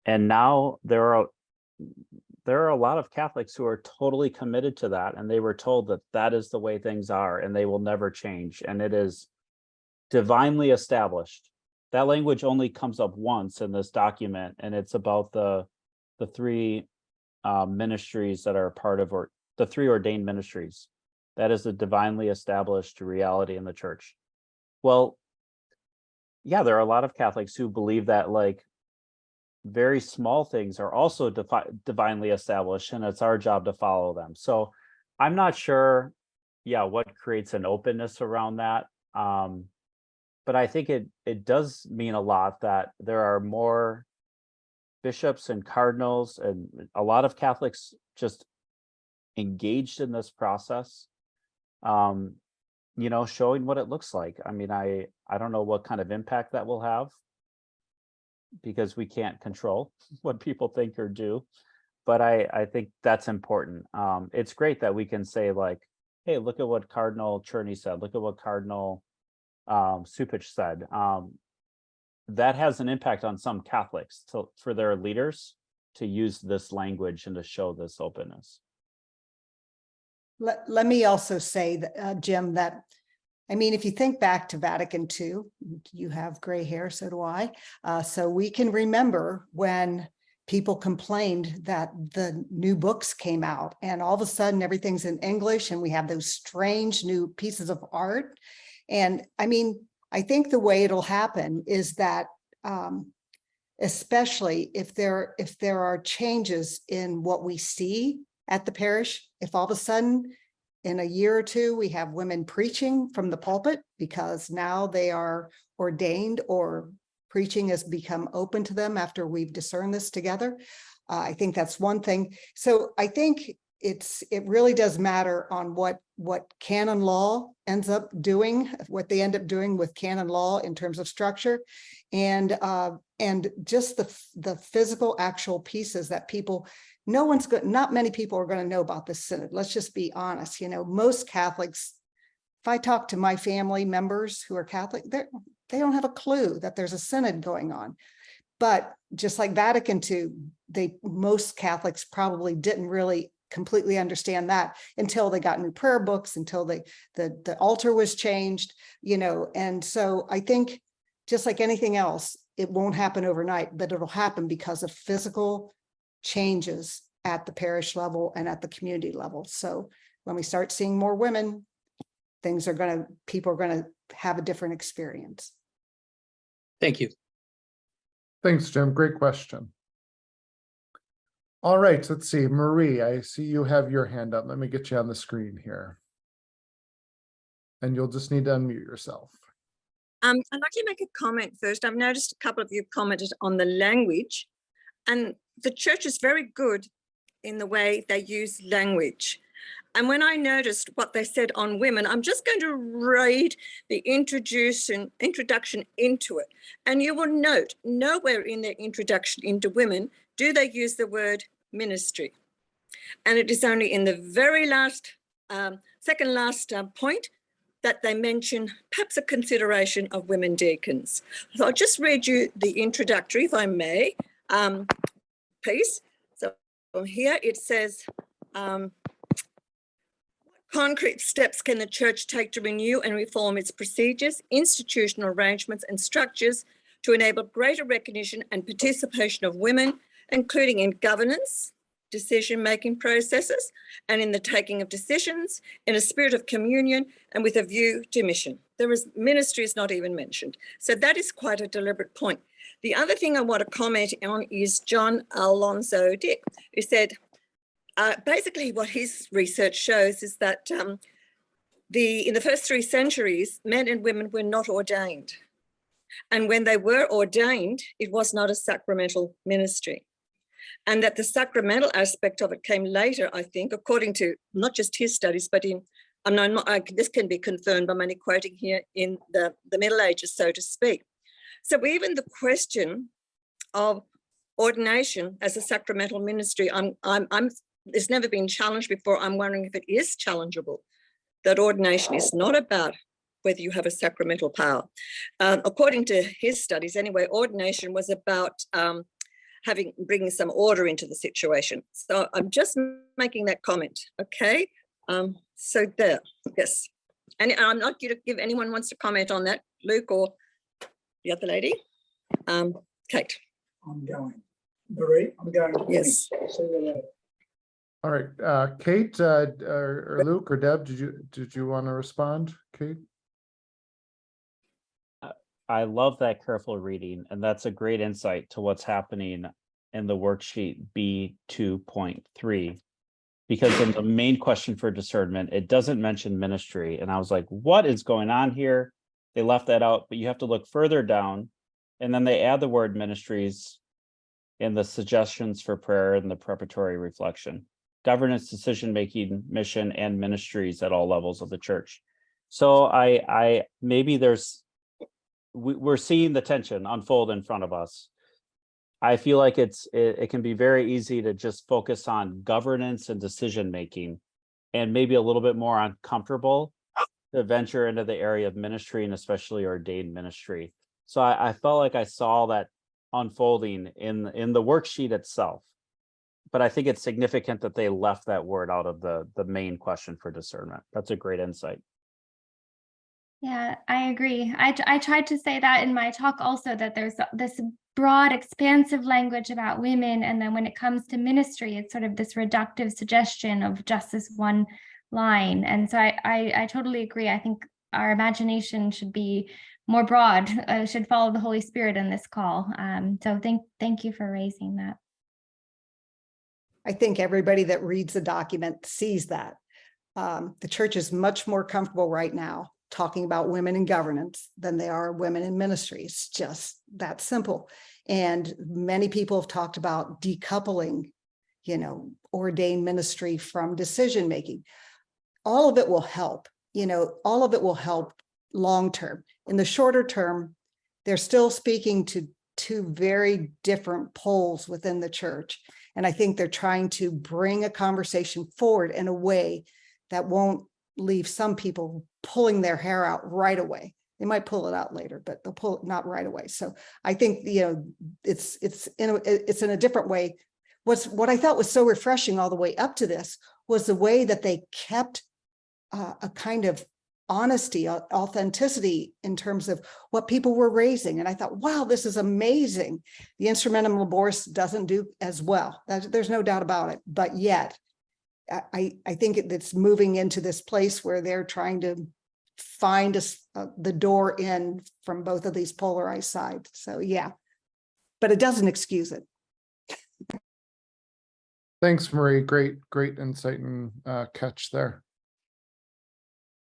now there are a lot of Catholics who are totally committed to that, and they were told that that is the way things are and they will never change, and it is divinely established. That language only comes up once in this document, and it's about the three ministries that are part of, or the three ordained ministries. That is the divinely established reality in the church. Well, yeah, there are a lot of Catholics who believe that, like, very small things are also divinely established, and it's our job to follow them. So I'm not sure, what creates an openness around that. But I think it does mean a lot that there are more bishops and cardinals and a lot of Catholics just engaged in this process, showing what it looks like. I mean, I don't know what kind of impact that will have, because we can't control what people think or do. But I think that's important. It's great that we can say, like, hey, look at what Cardinal Cherney said. Look at what Cardinal Supich said. That has an impact on some Catholics for their leaders to use this language and to show this openness. Let me also say that, Jim, that, I mean, if you think back to Vatican II, you have gray hair, so do I. So we can remember when people complained that the new books came out and all of a sudden everything's in English and we have those strange new pieces of art. And I mean, I think the way it'll happen is that, especially if there are changes in what we see at the parish, if all of a sudden in a year or two, we have women preaching from the pulpit because now they are ordained, or preaching has become open to them after we've discerned this together. I think that's one thing. So I think it really does matter on what canon law ends up doing, what they end up doing with canon law in terms of structure, and just the physical actual pieces that people. Not many people are going to know about this synod. Let's just be honest. You know, most Catholics, if I talk to my family members who are Catholic, they don't have a clue that there's a synod going on. But just like Vatican II, most Catholics probably didn't really completely understand that until they got new prayer books, until the altar was changed, you know. And so I think, just like anything else, it won't happen overnight, but it'll happen because of physical changes at the parish level and at the community level. So when we start seeing more women, people are going to have a different experience. Thank you. Thanks, Jim. Great question. All right, let's see. Marie, I see you have your hand up. Let me get you on the screen here. And you'll just need to unmute yourself. I'd like to make a comment first. I've noticed a couple of you commented on the language, and the church is very good in the way they use language. And when I noticed what they said on women, I'm just going to read the introduction into it. And you will note nowhere in their introduction into women do they use the word ministry. And it is only in the very last, second last point that they mention perhaps a consideration of women deacons. So I'll just read you the introductory, if I may, piece. So here it says, concrete steps can the church take to renew and reform its procedures, institutional arrangements and structures to enable greater recognition and participation of women, including in governance, decision-making processes, and in the taking of decisions, in a spirit of communion and with a view to mission. Ministry is not even mentioned. So that is quite a deliberate point. The other thing I want to comment on is John Alonzo Dick, who said, basically what his research shows is that in the first 3 centuries, men and women were not ordained. And when they were ordained, it was not a sacramental ministry. And that the sacramental aspect of it came later, I think, according to not just his studies, but this can be confirmed, I'm only quoting here, in the Middle Ages, so to speak. So even the question of ordination as a sacramental ministry, it's never been challenged before. I'm wondering if it is challengeable, that ordination is not about whether you have a sacramental power. According to his studies anyway, ordination was about bringing some order into the situation. So I'm just making that comment, okay? So there, yes. And I'm not going to give anyone wants to comment on that, Luke or the other lady. Kate. I'm going. Marie, I'm going. Yes. See you later. All right, Kate, or Luke or Deb, did you want to respond, Kate? I love that careful reading, and that's a great insight to what's happening in the worksheet B2.3, because in the main question for discernment, it doesn't mention ministry. And I was like, what is going on here? They left that out, but you have to look further down, and then they add the word ministries in the suggestions for prayer and the preparatory reflection. Governance, decision-making, mission, and ministries at all levels of the church. So I maybe we're seeing the tension unfold in front of us. I feel like it can be very easy to just focus on governance and decision-making, and maybe a little bit more uncomfortable to venture into the area of ministry, and especially ordained ministry. So I felt like I saw that unfolding in the worksheet itself. But I think it's significant that they left that word out of the main question for discernment. That's a great insight. Yeah, I agree. I tried to say that in my talk also, that there's this broad, expansive language about women. And then when it comes to ministry, it's sort of this reductive suggestion of just this one line. And so I totally agree. I think our imagination should be more broad, should follow the Holy Spirit in this call. So thank you for raising that. I think everybody that reads the document sees that. The church is much more comfortable right now talking about women in governance than they are women in ministry. It's just that simple. And many people have talked about decoupling, ordained ministry from decision making. All of it will help, all of it will help long term. In the shorter term, they're still speaking to 2 very different poles within the church. And I think they're trying to bring a conversation forward in a way that won't leave some people pulling their hair out right away. They might pull it out later, but they'll pull it not right away. So I think, it's in a different way. What I thought was so refreshing all the way up to this was the way that they kept a kind of honesty, authenticity in terms of what people were raising. And I thought, wow, this is amazing. The Instrumentum Laboris doesn't do as well. There's no doubt about it. But yet, I think it's moving into this place where they're trying to find the door in from both of these polarized sides. So yeah, but it doesn't excuse it. Thanks, Marie. Great insight and catch there.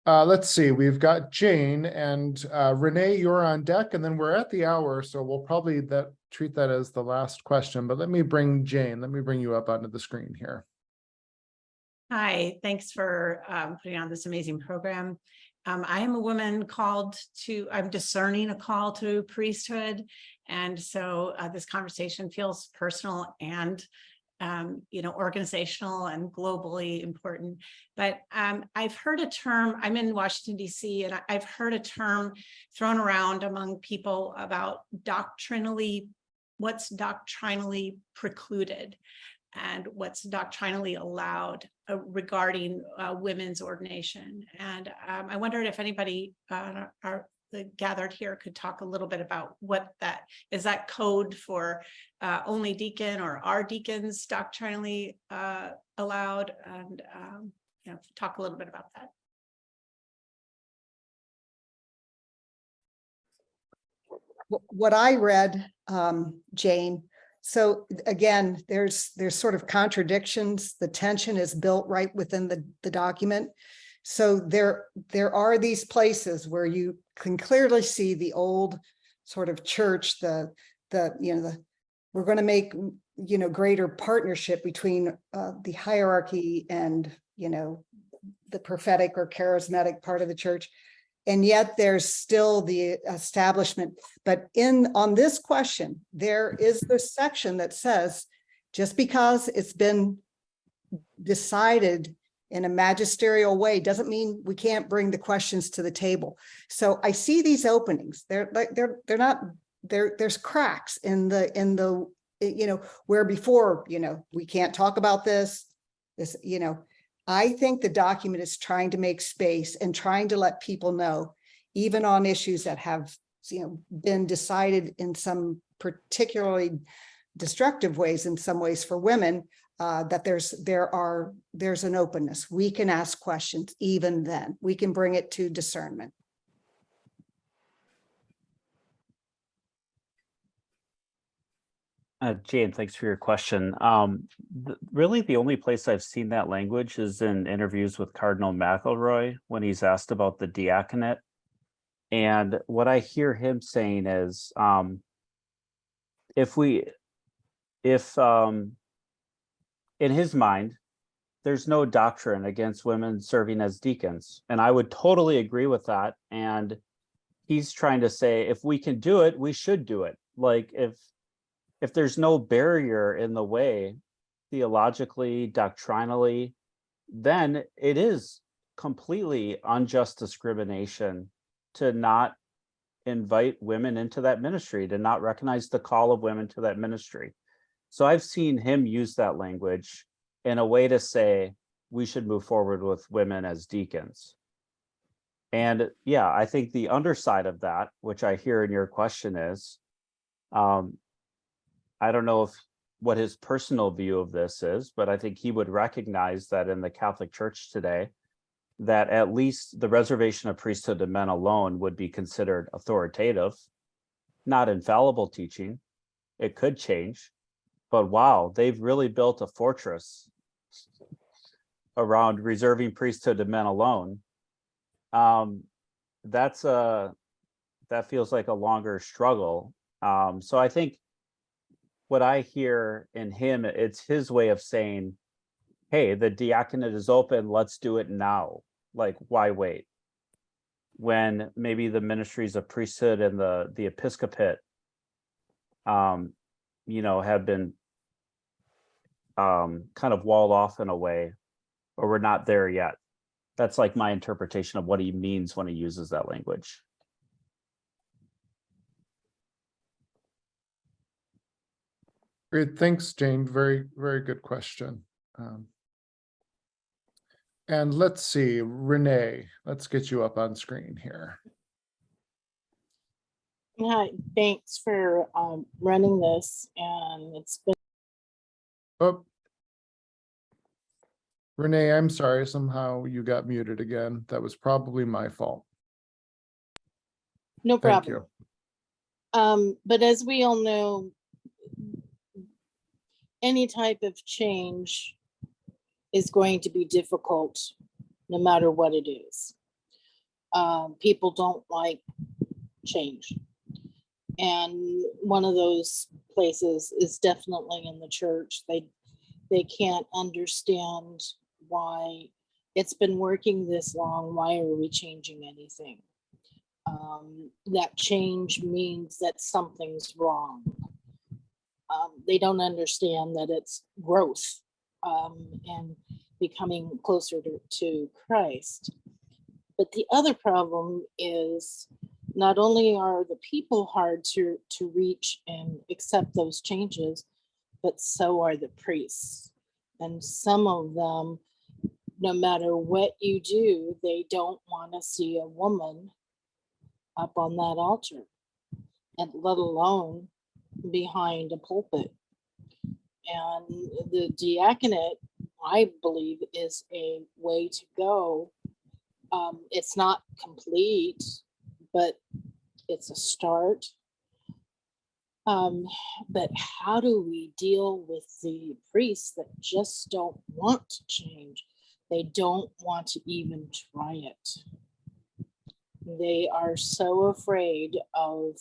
Let's see, we've got Jane and Renee, you're on deck, and then we're at the hour, so we'll probably treat that as the last question, but let me bring you up onto the screen here. Hi, thanks for putting on this amazing program. I am a woman I'm discerning a call to priesthood. And so this conversation feels personal and organizational and globally important. But I've heard a term, I'm in Washington, D.C., and I've heard a term thrown around among people about what's doctrinally precluded and what's doctrinally allowed regarding women's ordination. And I wondered if anybody gathered here could talk a little bit about what that is. That code for only deacon or are deacons doctrinally allowed, and talk a little bit about that. What I read, Jane, so again, there's sort of contradictions. The tension is built right within the document. So there are these places where you can clearly see the old sort of church, we're going to make, greater partnership between the hierarchy and, the prophetic or charismatic part of the church. And yet there's still the establishment. But on this question, there is this section that says, just because it's been decided in a magisterial way doesn't mean we can't bring the questions to the table. So I see these openings. There's cracks in the where before, we can't talk about this. I think the document is trying to make space and trying to let people know, even on issues that have been decided in some particularly destructive ways, in some ways for women, that there's an openness. We can ask questions. Even then we can bring it to discernment. Jane, thanks for your question. Really, the only place I've seen that language is in interviews with Cardinal McElwee when he's asked about the diaconate. And what I hear him saying is, if in his mind, there's no doctrine against women serving as deacons. And I would totally agree with that. And he's trying to say, if we can do it, we should do it. Like if there's no barrier in the way, theologically, doctrinally, then it is completely unjust discrimination to not invite women into that ministry, to not recognize the call of women to that ministry. So I've seen him use that language in a way to say we should move forward with women as deacons. And yeah, I think the underside of that, which I hear in your question is, I don't know what his personal view of this is, but I think he would recognize that in the Catholic Church today, that at least the reservation of priesthood to men alone would be considered authoritative, not infallible teaching. It could change, but wow, they've really built a fortress around reserving priesthood to men alone. That feels like a longer struggle. So I think what I hear in him, it's his way of saying, hey, the diaconate is open, let's do it now. Like, why wait? When maybe the ministries of priesthood and the episcopate, have been kind of walled off in a way, or we're not there yet. That's like my interpretation of what he means when he uses that language. Great, thanks, Jane. Very, very good question. And let's see, Renee, let's get you up on screen here. Hi, thanks for running this, and it's been. Oh, Renee, I'm sorry, somehow you got muted again. That was probably my fault. No problem. Thank you. But as we all know, any type of change is going to be difficult no matter what it is. people don't like change. And one of those places is definitely in the church. They can't understand why it's been working this long. Why are we changing anything? That change means that something's wrong. They don't understand that it's growth and becoming closer to Christ. But the other problem is not only are the people hard to reach and accept those changes, but so are the priests. And some of them, no matter what you do, they don't want to see a woman up on that altar, and let alone behind a pulpit. And the diaconate, I believe, is a way to go. It's not complete, but it's a start. But how do we deal with the priests that just don't want to change? They don't want to even try it. They are so afraid of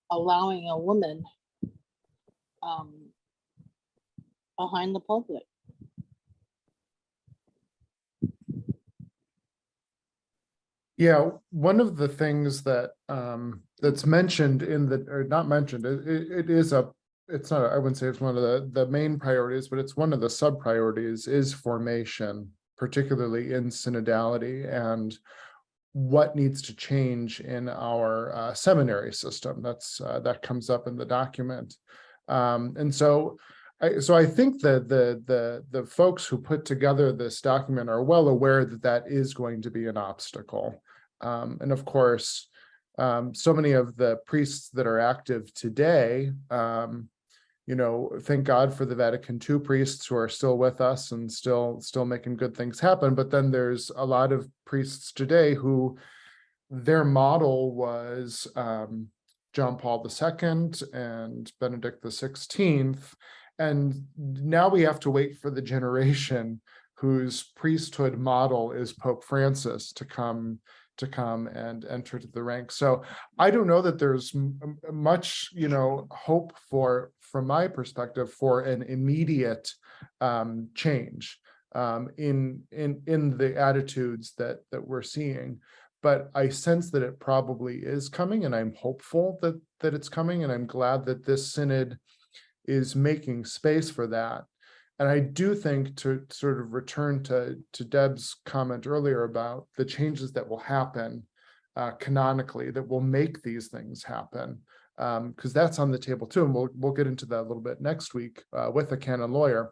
allowing a woman behind the pulpit. Yeah, one of the things that that's mentioned in the, or not mentioned, it's not, I wouldn't say it's one of the main priorities, but it's one of the sub priorities is formation, particularly in synodality, and what needs to change in our seminary system. That comes up in the document. And so I think that the folks who put together this document are well aware that that is going to be an obstacle. And of course, so many of the priests that are active today, thank God for the Vatican II priests who are still with us and still making good things happen. But then there's a lot of priests today who their model was John Paul II and Benedict XVI. And now we have to wait for the generation whose priesthood model is Pope Francis to come and enter to the ranks. So I don't know that there's much, hope from my perspective, for an immediate change in the attitudes that we're seeing. But I sense that it probably is coming, and I'm hopeful that it's coming, and I'm glad that this synod is making space for that. And I do think, to sort of return to Deb's comment earlier about the changes that will happen canonically, that will make these things happen, because that's on the table too, and we'll get into that a little bit next week with a canon lawyer.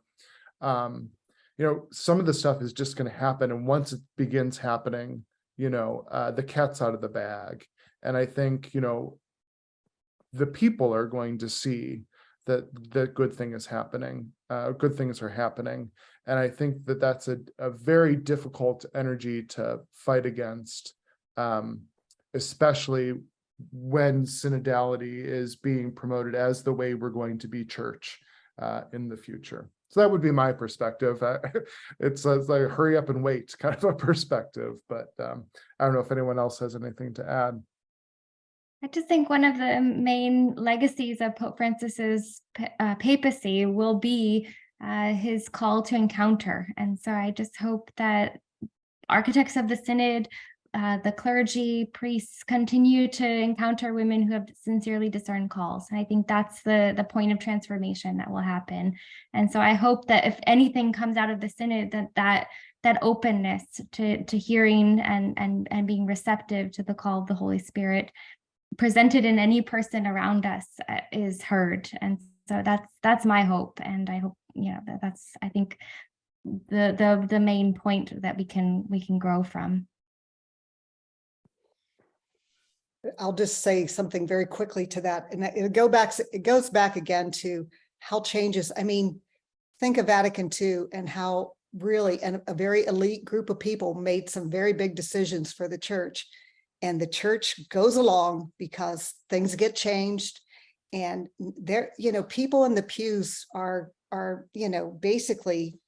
Some of the stuff is just going to happen, and once it begins happening, the cat's out of the bag. And I think the people are going to see that the good thing is happening, good things are happening. And I think that that's a very difficult energy to fight against, especially when synodality is being promoted as the way we're going to be church in the future. So that would be my perspective. It's like a hurry up and wait kind of a perspective, but I don't know if anyone else has anything to add. I just think one of the main legacies of Pope Francis's papacy will be his call to encounter. And so I just hope that architects of the synod, the clergy, priests continue to encounter women who have sincerely discerned calls. And I think that's the point of transformation that will happen. And so I hope that if anything comes out of the synod, that openness to hearing and being receptive to the call of the Holy Spirit presented in any person around us is heard. And so that's my hope. And I hope, that's, I think, the main point that we can grow from. I'll just say something very quickly to that. And it goes back again to how changes. I mean, think of Vatican II and how really a very elite group of people made some very big decisions for the church. And the church goes along because things get changed. And there, people in the pews are basically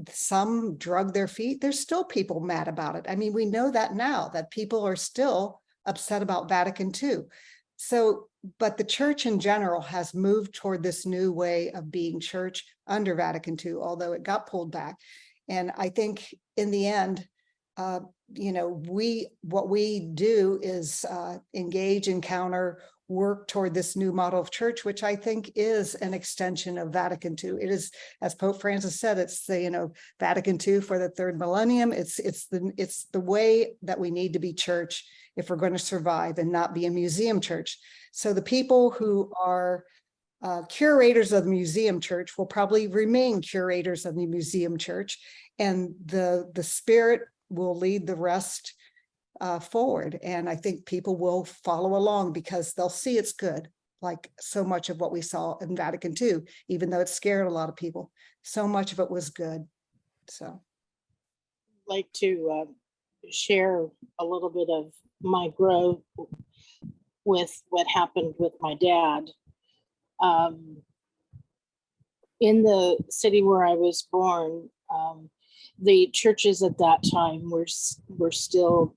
Some drug their feet. There's still people mad about it. I mean, we know that now, that people are still upset about Vatican II. So, but the church in general has moved toward this new way of being church under Vatican II, although it got pulled back. And I think in the end, you know, what we do is engage, encounter, work toward this new model of church, which I think is an extension of Vatican II. It is, as Pope Francis said, it's the, you know, Vatican II for the third millennium. It's the way that we need to be church if we're going to survive and not be a museum church. So the people who are curators of the museum church will probably remain curators of the museum church, and the spirit will lead the rest forward. And I think people will follow along because they'll see it's good, like so much of what we saw in Vatican II, even though it scared a lot of people. So much of it was good. So I'd like to share a little bit of my growth with what happened with my dad. In the city where I was born, the churches at that time were still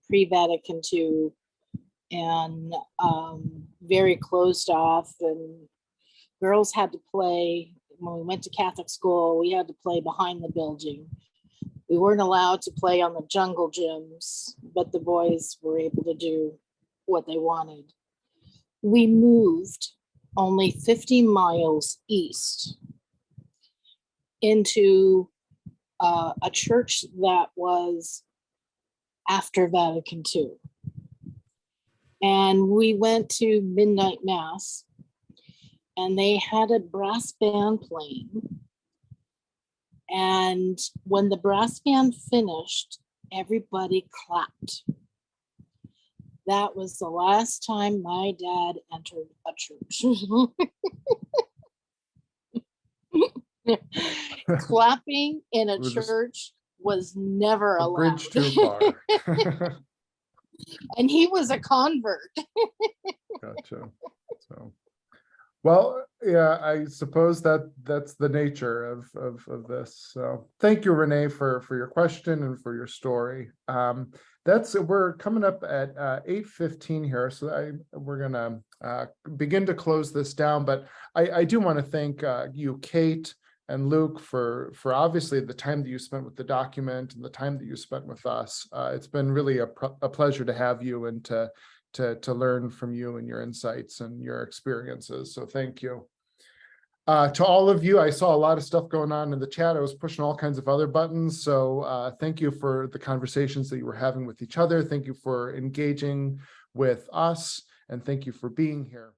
pre-Vatican II and very closed off, and girls had to play. When we went to Catholic school, we had to play behind the building. We weren't allowed to play on the jungle gyms, but the boys were able to do what they wanted. We moved only 50 miles east into a church that was after Vatican II. And we went to midnight mass, and they had a brass band playing. And when the brass band finished, everybody clapped. That was the last time my dad entered a church. Clapping in a church was never A allowed. bridge too far. And he was a convert. Gotcha. So, well, yeah, I suppose that's the nature of this. So thank you, Renee, for your question and for your story. We're coming up at 8:15 here, so we're gonna begin to close this down. But I do want to thank you, Kate and Luke, for obviously the time that you spent with the document and the time that you spent with us. It's been really a pleasure to have you and to learn from you and your insights and your experiences. So thank you. To all of you, I saw a lot of stuff going on in the chat. I was pushing all kinds of other buttons. So thank you for the conversations that you were having with each other. Thank you for engaging with us, and thank you for being here.